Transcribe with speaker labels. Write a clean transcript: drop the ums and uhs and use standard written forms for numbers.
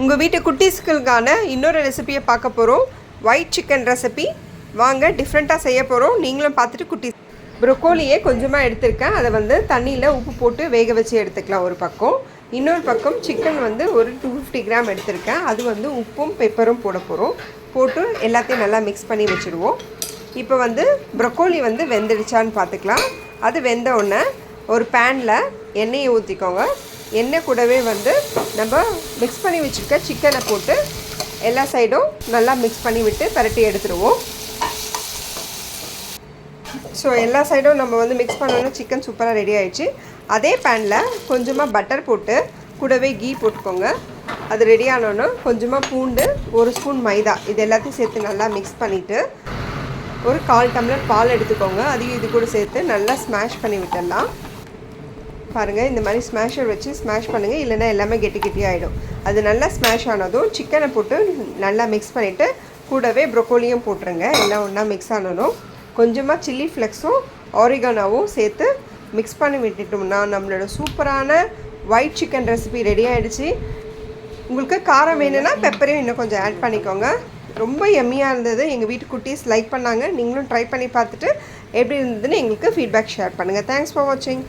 Speaker 1: உங்கள் வீட்டு குட்டீஸ்களுக்கான இன்னொரு ரெசிபியை பார்க்க போகிறோம். White chicken recipe. வாங்க டிஃப்ரெண்ட்டாக செய்ய போகிறோம். நீங்களும் பார்த்துட்டு குட்டீஸ். ப்ரொக்கோலியே கொஞ்சமாக எடுத்திருக்கேன். அதை தண்ணியில் உப்பு போட்டு வேக வச்சு எடுத்துக்கலாம் ஒரு பக்கம். இன்னொரு பக்கம் சிக்கன் ஒரு 250 கிராம் எடுத்திருக்கேன். அது உப்பும் பெப்பரும் போட போகிறோம். போட்டு எல்லாத்தையும் நல்லா மிக்ஸ் பண்ணி வச்சுருவோம். இப்போ ப்ரொக்கோலி வெந்துடுச்சான்னு பார்த்துக்கலாம். அது வெந்த உடனே ஒரு பேனில் எண்ணெயை ஊற்றிக்கோங்க. எண்ணெய் கூடவே நம்ம மிக்ஸ் பண்ணி வச்சுருக்க சிக்கனை போட்டு எல்லா சைடும் நல்லா மிக்ஸ் பண்ணி விட்டு பரட்டி எடுத்துடுவோம். ஸோ எல்லா சைடும் நம்ம மிக்ஸ் பண்ணோன்னா சிக்கன் சூப்பராக ரெடி ஆகிடுச்சு. அதே பேனில் கொஞ்சமாக பட்டர் போட்டு கூடவே கீ போட்டுக்கோங்க. அது ரெடி ஆனோன்னா கொஞ்சமாக பூண்டு, 1 ஸ்பூன் மைதா, இது எல்லாத்தையும் சேர்த்து நல்லா மிக்ஸ் பண்ணிவிட்டு ஒரு 1/4 டம்ளர் பால் எடுத்துக்கோங்க. அதையும் இது கூட சேர்த்து நல்லா ஸ்மாஷ் பண்ணி விட்டுடலாம். பாருங்கள், இந்த மாதிரி ஸ்மாஷர் வச்சு ஸ்மாஷ் பண்ணுங்கள், இல்லைனா எல்லாமே கெட்டி ஆகிடும். அது நல்லா ஸ்மாஷ் ஆனதும் சிக்கனை போட்டு நல்லா மிக்ஸ் பண்ணிவிட்டு கூடவே ப்ரொக்கோலியும் போட்டுருங்க. எல்லாம் ஒன்றா மிக்ஸ் ஆனதும் கொஞ்சமாக சில்லி ஃப்ளெக்ஸும் ஆரிகானோவும் சேர்த்து மிக்ஸ் பண்ணி விட்டுட்டோம்னா நம்மளோட சூப்பரான ஒயிட் சிக்கன் ரெசிபி ரெடி ஆகிடுச்சு. உங்களுக்கு காரம் வேணும்னா பெப்பரையும் இன்னும் கொஞ்சம் ஆட் பண்ணிக்கோங்க. ரொம்ப எம்மியாக இருந்தது. எங்கள் வீட்டு குட்டீஸ் லைக் பண்ணாங்க. நீங்களும் ட்ரை பண்ணி பார்த்துட்டு எப்படி இருந்ததுன்னு எங்களுக்கு ஃபீட்பேக் ஷேர் பண்ணுங்கள். தேங்க்ஸ் ஃபார் வாட்சிங்.